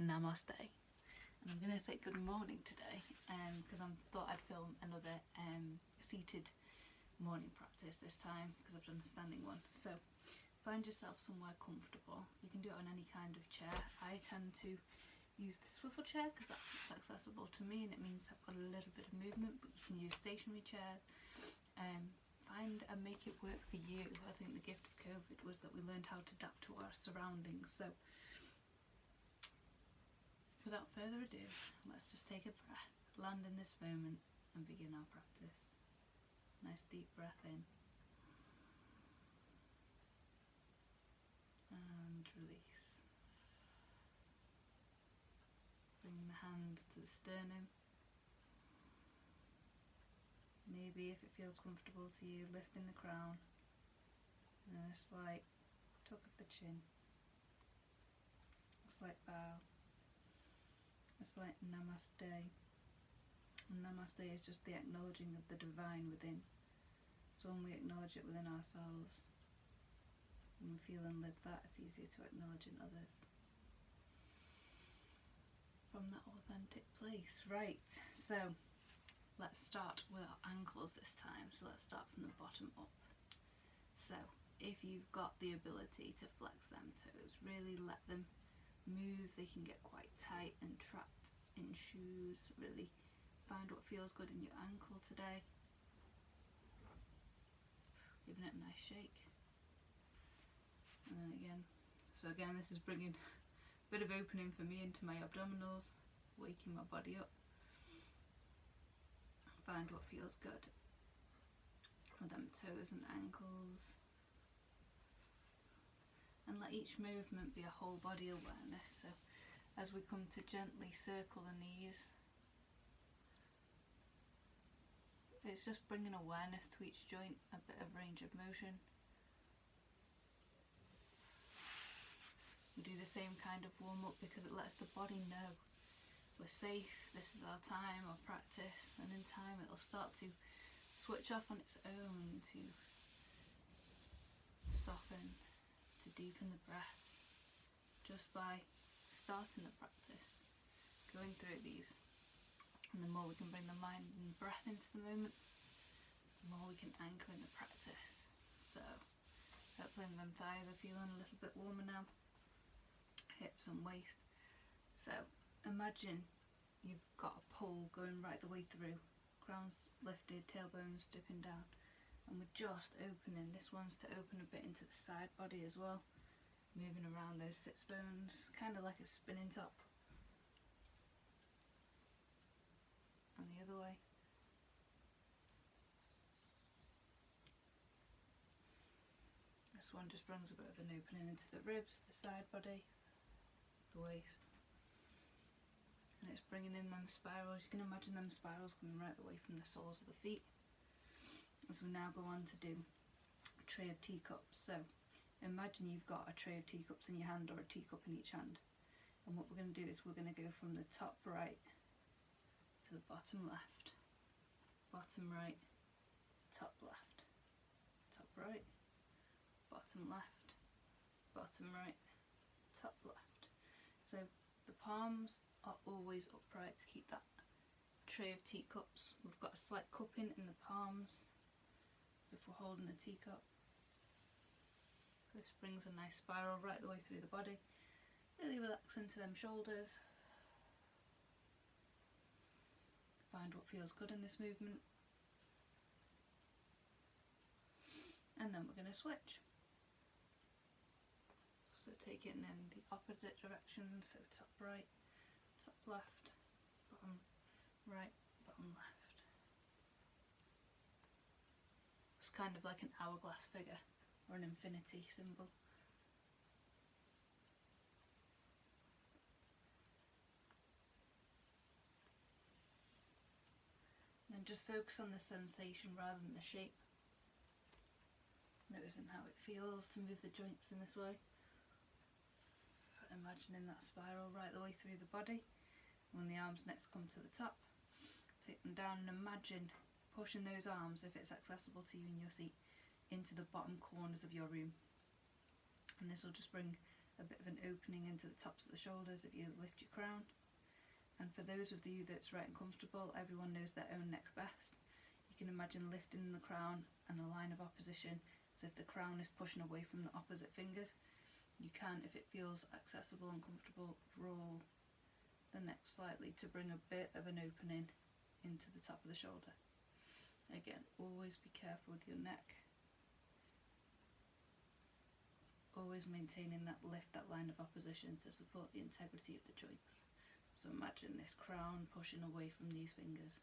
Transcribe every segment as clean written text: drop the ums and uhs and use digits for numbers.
Namaste, and I'm going to say good morning today because I thought I'd film another seated morning practice this time because I've done a standing one. So find yourself somewhere comfortable. You can do it on any kind of chair. I tend to use the swivel chair because that's what's accessible to me, and it means I've got a little bit of movement, but you can use stationary chairs. Find and make it work for you. I think the gift of COVID was that we learned how to adapt to our surroundings. So without further ado, let's just take a breath, land in this moment and begin our practice. Nice deep breath in and release. Bring the hand to the sternum. Maybe if it feels comfortable to you, lifting the crown and a slight tuck of the chin, a slight bow, a slight namaste. And namaste is just the acknowledging of the divine within. So when we acknowledge it within ourselves, when we feel and live that, it's easier to acknowledge in others. From that authentic place. Right, so let's start with our ankles this time. So let's start from the bottom up. So if you've got the ability to flex them toes, really let them move. They can get quite tight and trapped in shoes. Really find what feels good in your ankle today. Giving it a nice shake. And then again, this is bringing a bit of opening for me into my abdominals, waking my body up. Find what feels good with them toes and ankles, and let each movement be a whole body awareness. So as we come to gently circle the knees, it's just bringing awareness to each joint, a bit of range of motion. We do the same kind of warm up because it lets the body know we're safe, this is our time, our practice, and in time it'll start to switch off on its own, to soften, to deepen the breath, just by starting the practice, going through these. And the more we can bring the mind and breath into the moment, the more we can anchor in the practice. So hopefully them thighs are feeling a little bit warmer now, hips and waist. So imagine you've got a pole going right the way through, crown's lifted, tailbones dipping down, and we're just opening. This one's to open a bit into the side body as well, moving around those sits bones, kind of like a spinning top. And the other way. This one just brings a bit of an opening into the ribs, the side body, the waist. And it's bringing in them spirals. You can imagine them spirals coming right the way from the soles of the feet. As we now go on to do a tray of teacups. So imagine you've got a tray of teacups in your hand, or a teacup in each hand. And what we're going to do is we're going to go from the top right to the bottom left. Bottom right, top left. Top right, bottom left. Bottom right, top left. So the palms are always upright to keep that tray of teacups. We've got a slight cupping in the palms, as if we're holding a teacup. This brings a nice spiral right the way through the body. Really relax into them shoulders. Find what feels good in this movement. And then we're going to switch. So take it in the opposite direction, so top right, top left, bottom right, bottom left. It's kind of like an hourglass figure or an infinity symbol. And just focus on the sensation rather than the shape. Noticing how it feels to move the joints in this way. Imagining that spiral right the way through the body. When the arms next come to the top, take them down and imagine pushing those arms, if it's accessible to you in your seat, into the bottom corners of your room. And this will just bring a bit of an opening into the tops of the shoulders if you lift your crown. And for those of you that's right and comfortable, everyone knows their own neck best. You can imagine lifting the crown and a line of opposition as if the crown is pushing away from the opposite fingers. You can, if it feels accessible and comfortable, roll the neck slightly to bring a bit of an opening into the top of the shoulder. Again, always be careful with your neck. Always maintaining that lift, that line of opposition to support the integrity of the joints. So imagine this crown pushing away from these fingers.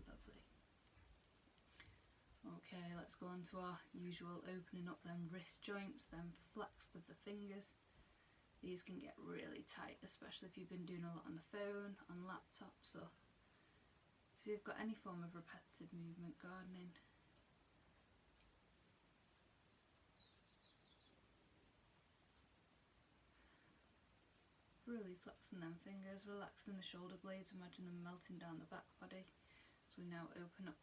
Lovely. Okay, let's go on to our usual opening up them wrist joints, them flexed of the fingers. These can get really tight, especially if you've been doing a lot on the phone, on laptops, or if you've got any form of repetitive movement, gardening. Really flexing them fingers, relaxing the shoulder blades, imagine them melting down the back body. So we now open up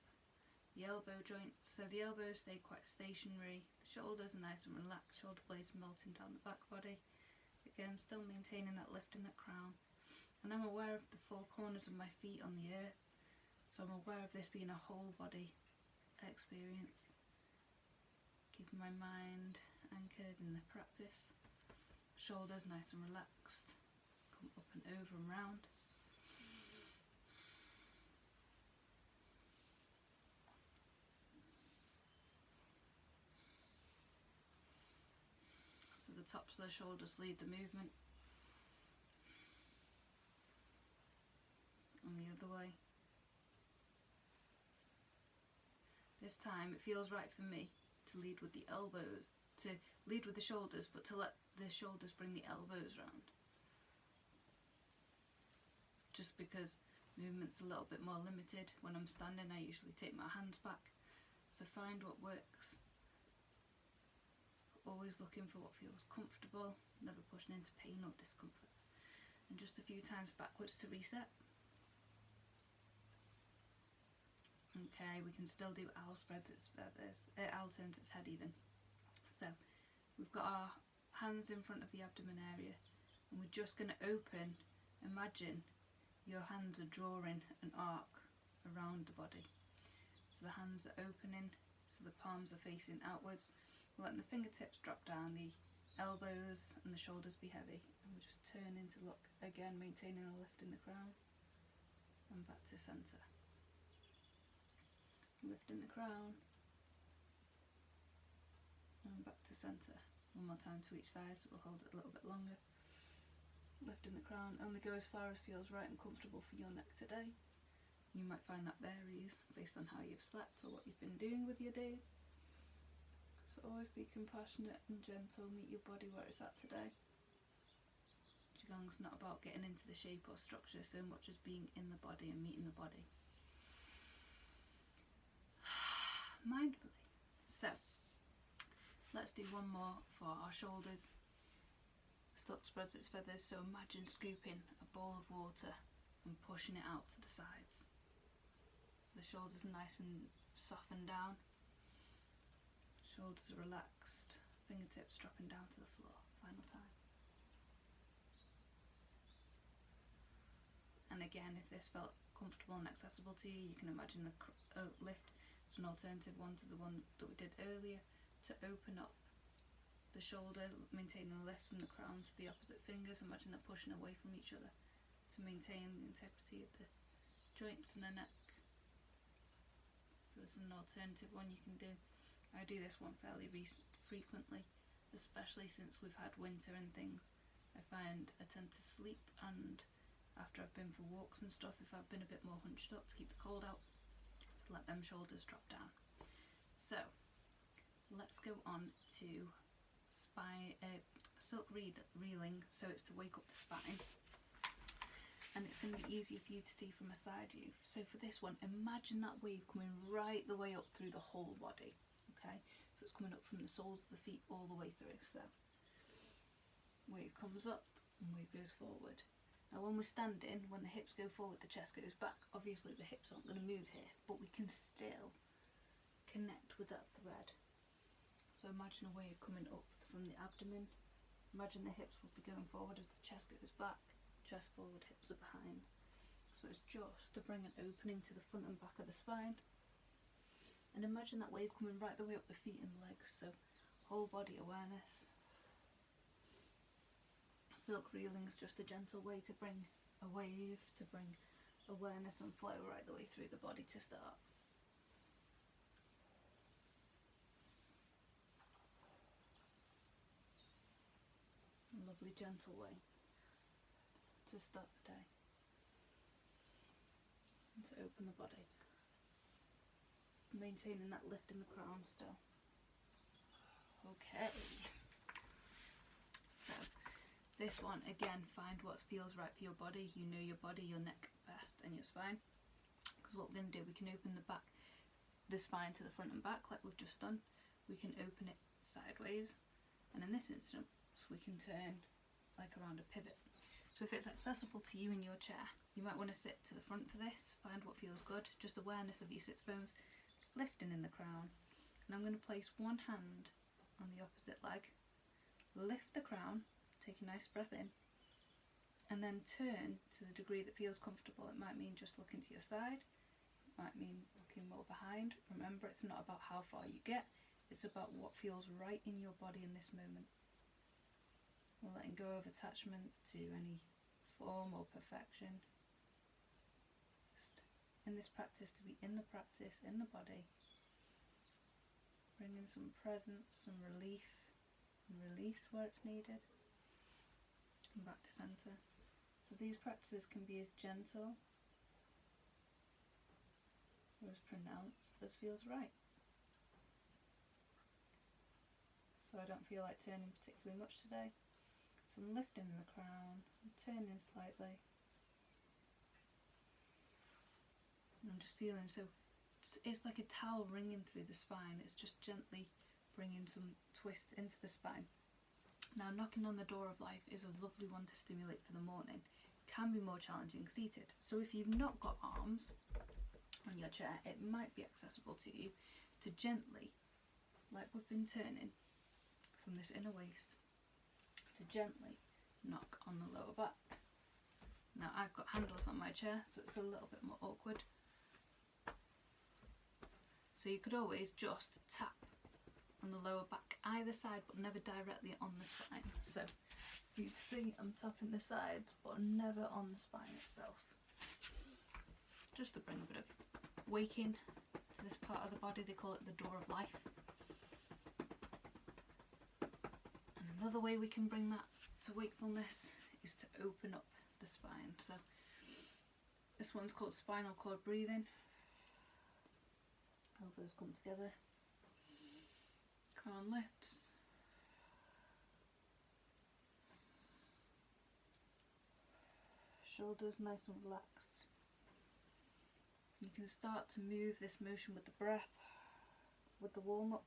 the elbow joints. So the elbows stay quite stationary, the shoulders are nice and relaxed, shoulder blades melting down the back body. Again, still maintaining that lift in that crown. And I'm aware of the four corners of my feet on the earth. So I'm aware of this being a whole body experience. Keeping my mind anchored in the practice. Shoulders nice and relaxed. Come up and over and round. So the tops of the shoulders lead the movement. And the other way. This time it feels right for me to lead with the elbows, to lead with the shoulders, but to let the shoulders bring the elbows round. Just because movement's a little bit more limited. When I'm standing, I usually take my hands back. So find what works. Always looking for what feels comfortable, never pushing into pain or discomfort. And just a few times backwards to reset. Okay, we can still do owl spreads its feathers, owl turns its head even. So we've got our hands in front of the abdomen area, and we're just going to open. Imagine your hands are drawing an arc around the body. So the hands are opening, so the palms are facing outwards. We're letting the fingertips drop down, the elbows and the shoulders be heavy, and we're just turning to look again, maintaining a lift in the crown, and back to centre. Lifting the crown and back to centre. One more time to each side, so we'll hold it a little bit longer. Lifting the crown, only go as far as feels right and comfortable for your neck today. You might find that varies based on how you've slept or what you've been doing with your days. So always be compassionate and gentle, meet your body where it's at today. Qigong's not about getting into the shape or structure so much as being in the body and meeting the body. Mindfully. So let's do one more for our shoulders. Stork spreads its feathers, so imagine scooping a bowl of water and pushing it out to the sides. So the shoulders are nice and softened down. Shoulders are relaxed, fingertips dropping down to the floor. Final time. And again, if this felt comfortable and accessible to you, you can imagine the lift. It's an alternative one to the one that we did earlier, to open up the shoulder, maintaining a lift from the crown to the opposite fingers. Imagine they're pushing away from each other to maintain the integrity of the joints in the neck. So this is an alternative one you can do. I do this one fairly frequently, especially since we've had winter and things. I find I tend to sleep, and after I've been for walks and stuff, if I've been a bit more hunched up to keep the cold out, to let them shoulders drop down. So let's go on to silk reeling. So it's to wake up the spine, and it's going to be easier for you to see from a side view. So for this one, imagine that wave coming right the way up through the whole body. Okay, so it's coming up from the soles of the feet all the way through. So wave comes up and wave goes forward. Now when we're standing, when the hips go forward, the chest goes back. Obviously the hips aren't going to move here, but we can still connect with that thread. So imagine a wave coming up from the abdomen. Imagine the hips will be going forward as the chest goes back, chest forward, hips are behind. So it's just to bring an opening to the front and back of the spine. And imagine that wave coming right the way up the feet and legs, so whole body awareness. Silk reeling is just a gentle way to bring a wave, to bring awareness and flow right the way through the body to start. A lovely gentle way to start the day and to open the body, maintaining that lift in the crown still. Okay, so this one again, find what feels right for your body. You know your body, your neck best, and your spine, because what we're going to do, we can open the spine to the front and back like we've just done. We can open it sideways, and in this instance we can turn like around a pivot. So if it's accessible to you in your chair, you might want to sit to the front for this. Find what feels good, just awareness of your sits bones, lifting in the crown. And I'm going to place one hand on the opposite leg, lift the crown, take a nice breath in, and then turn to the degree that feels comfortable. It might mean just looking to your side, it might mean looking more behind. Remember, it's not about how far you get, it's about what feels right in your body in this moment. We're letting go of attachment to any form or perfection. Just in this practice, to be in the practice, in the body, bringing some presence, some relief, and release where it's needed, and back to centre. So these practices can be as gentle or as pronounced as feels right. So I don't feel like turning particularly much today, so I'm lifting in the crown and turning slightly, and I'm just feeling, so it's like a towel ringing through the spine. It's just gently bringing some twist into the spine. Now, knocking on the door of life is a lovely one to stimulate for the morning. It can be more challenging seated. So if you've not got arms on your chair, it might be accessible to you to gently, like we've been turning from this inner waist, to gently knock on the lower back. Now I've got handles on my chair, so it's a little bit more awkward. So you could always just tap on the lower back either side, but never directly on the spine. So you see I'm tapping the sides, but never on the spine itself. Just to bring a bit of waking to this part of the body. They call it the door of life. And another way we can bring that to wakefulness is to open up the spine. So this one's called spinal cord breathing. Elbows come together, crown lifts, shoulders nice and relaxed. You can start to move this motion with the breath, with the warm-ups.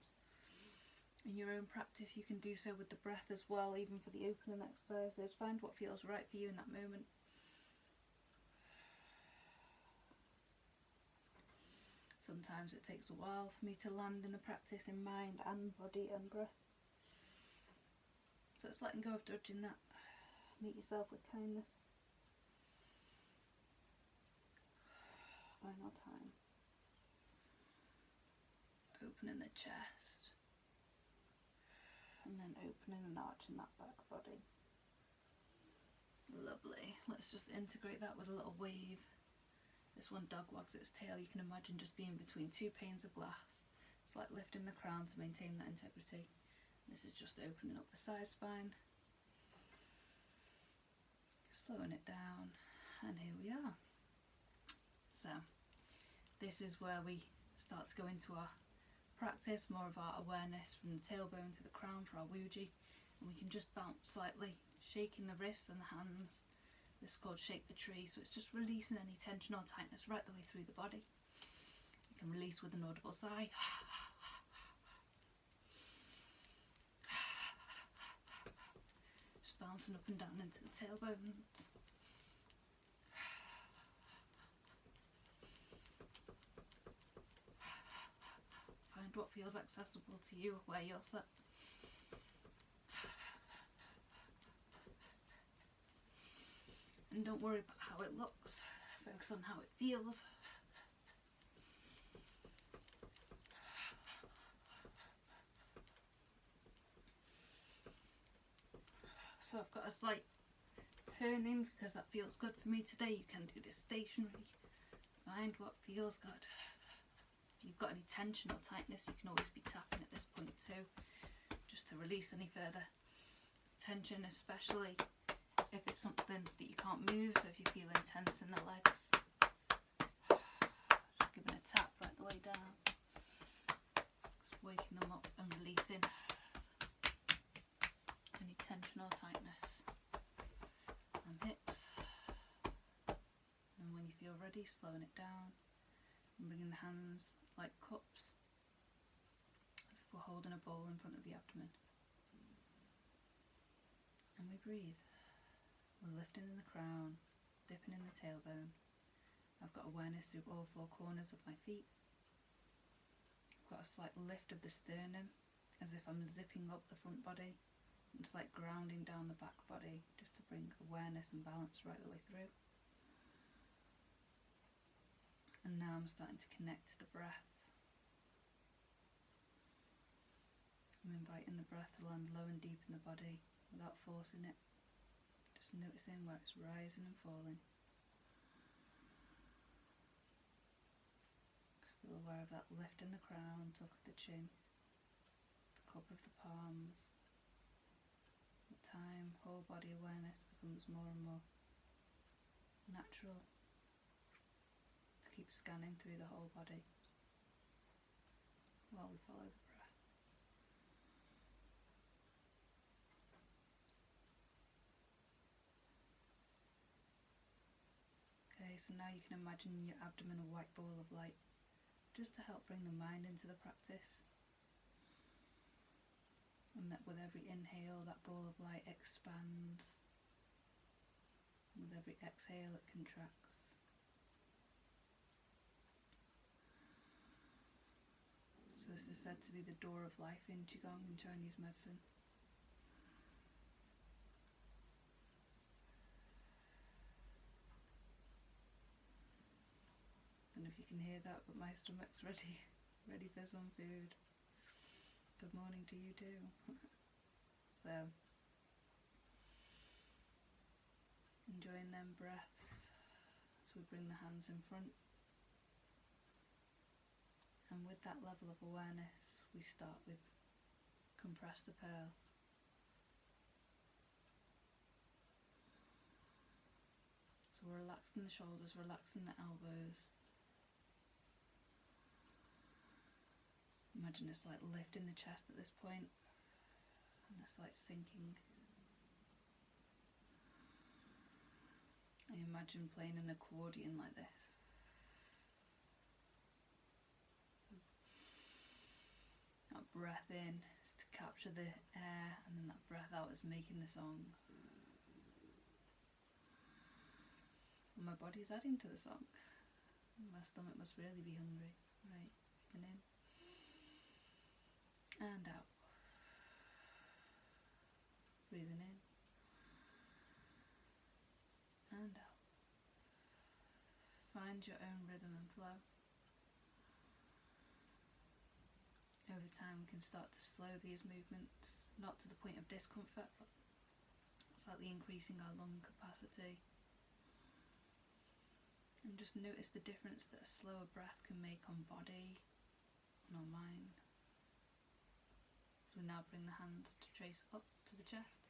In your own practice you can do so with the breath as well, even for the opening exercises. Find what feels right for you in that moment. Sometimes it takes a while for me to land in the practice in mind and body and breath. So it's letting go of judging that. Meet yourself with kindness. Final time. Opening the chest. And then opening and arching that back body. Lovely. Let's just integrate that with a little wave. This one dog wags its tail. You can imagine just being between two panes of glass. It's like lifting the crown to maintain that integrity. This is just opening up the side spine, slowing it down, and here we are. So this is where we start to go into our practice, more of our awareness from the tailbone to the crown for our wuji, and we can just bounce slightly, shaking the wrists and the hands. This is called shake the tree, so it's just releasing any tension or tightness right the way through the body. You can release with an audible sigh. Just bouncing up and down into the tailbones. feels accessible to you where you're sat. And don't worry about how it looks, focus on how it feels. So I've got a slight turning because that feels good for me today. You can do this stationary. Find what feels good. If you've got any tension or tightness, you can always be tapping at this point too, just to release any further tension, especially if it's something that you can't move. So if you're feeling tense in the legs, just giving a tap right the way down, just waking them up and releasing any tension or tightness. And hips. And when you feel ready, slowing it down and bringing the hands like cups, as if we're holding a bowl in front of the abdomen. And we breathe. We're lifting in the crown, dipping in the tailbone. I've got awareness through all four corners of my feet. I've got a slight lift of the sternum, as if I'm zipping up the front body. It's like grounding down the back body, just to bring awareness and balance right the way through. And now I'm starting to connect to the breath. I'm inviting the breath to land low and deep in the body without forcing it. Just noticing where it's rising and falling. Still aware of that lift in the crown, tuck of the chin, the cup of the palms. With time, whole body awareness becomes more and more natural. To keep scanning through the whole body while we follow the breath. Okay, so now you can imagine in your abdomen a white ball of light, just to help bring the mind into the practice. And that with every inhale, that ball of light expands. With every exhale, it contracts. So this is said to be the door of life in Qigong and Chinese medicine. And if you can hear that, but my stomach's ready for some food. Good morning to you too. So, enjoying them breaths as we bring the hands in front. And with that level of awareness, we start with compress the pearl. So we're relaxing the shoulders, relaxing the elbows. Imagine a slight lift in the chest at this point, and a slight sinking. I imagine playing an accordion like this. That breath in is to capture the air, and then that breath out is making the song. And my body's adding to the song. My stomach must really be hungry. Right, breathing in. And out. Breathing in. And out. Find your own rhythm and flow. Over time we can start to slow these movements, not to the point of discomfort, but slightly increasing our lung capacity. And just notice the difference that a slower breath can make on body and on mind. So we now bring the hands to trace up to the chest.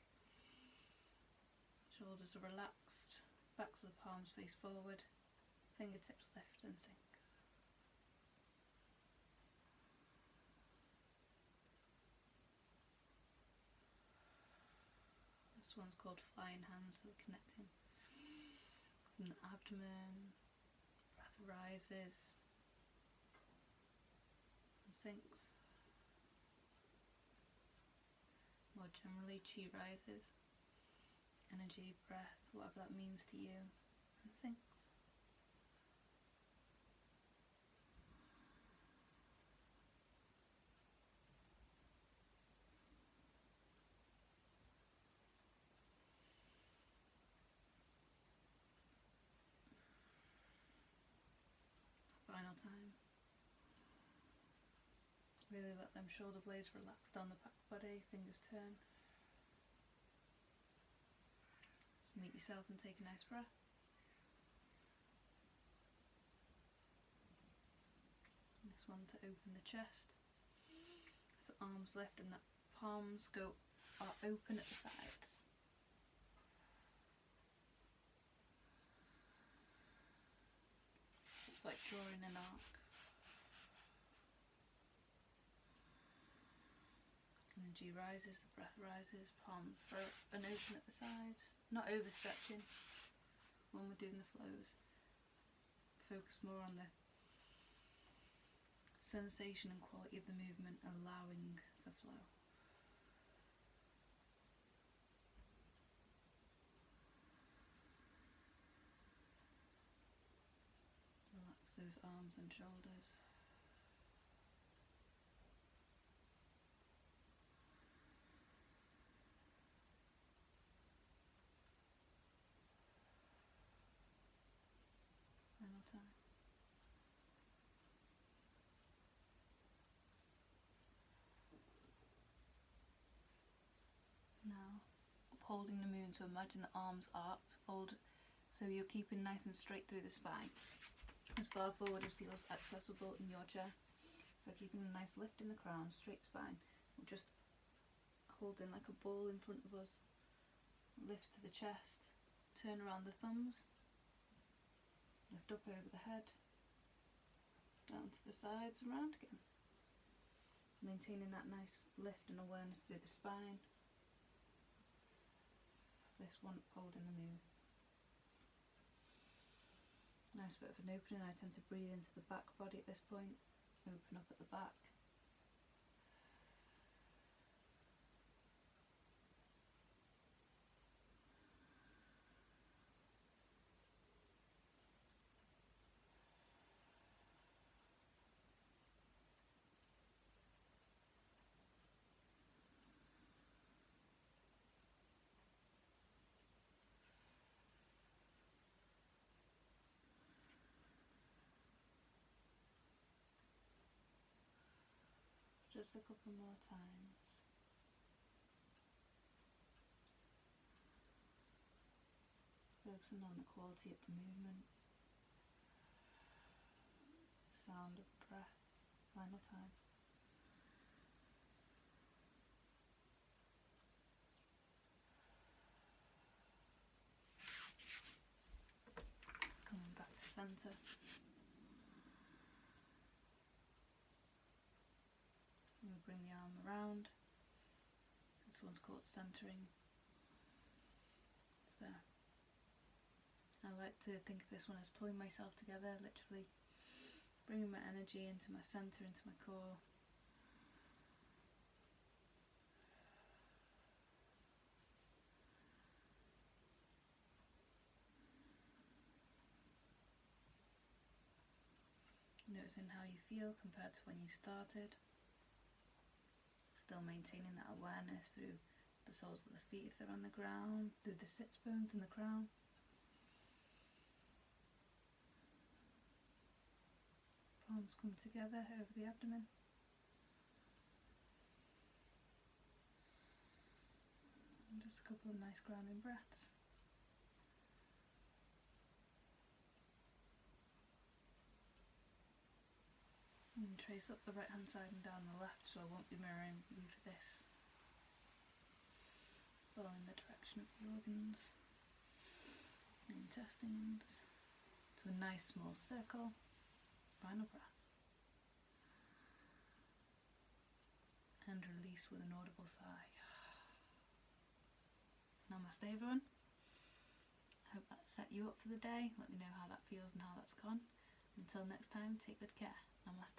Shoulders are relaxed, backs of the palms face forward, fingertips lift and sink. This one's called flying hands, so we're connecting from the abdomen. Breath rises and sinks. More generally, chi rises, energy, breath, whatever that means to you, and sinks. Final time. Really let them shoulder blades relax down the back body, fingers turn. Just meet yourself and take a nice breath. And this one to open the chest. So arms lift and the palms are open at the sides. So it's like drawing an arc. Energy rises, the breath rises, palms are open at the sides. Not overstretching when we're doing the flows. Focus more on the sensation and quality of the movement, allowing the flow. Relax those arms and shoulders. Final time. Now, upholding the moon, so imagine the arms arched, fold, so you're keeping nice and straight through the spine, as far forward as feels accessible in your chair. So keeping a nice lift in the crown, straight spine. We're just holding like a ball in front of us, lifts to the chest, turn around the thumbs, lift up over the head, down to the sides and round again. Maintaining that nice lift and awareness through the spine. This one holding the moon. Nice bit of an opening. I tend to breathe into the back body at this point. Open up at the back. Just a couple more times. Focusing on the quality of the movement. Sound of breath. Final time. Coming back to centre. And we bring the arm around. This one's called centering. So I like to think of this one as pulling myself together, literally bringing my energy into my centre, into my core. Noticing how you feel compared to when you started. Still maintaining that awareness through the soles of the feet if they're on the ground, through the sits bones and the crown. Palms come together over the abdomen. And just a couple of nice grounding breaths. And trace up the right hand side and down the left, so I won't be mirroring you for this. Following the direction of the organs, the intestines, to a nice small circle. Final breath. And release with an audible sigh. Namaste everyone. I hope that set you up for the day. Let me know how that feels and how that's gone. Until next time, take good care. Namaste.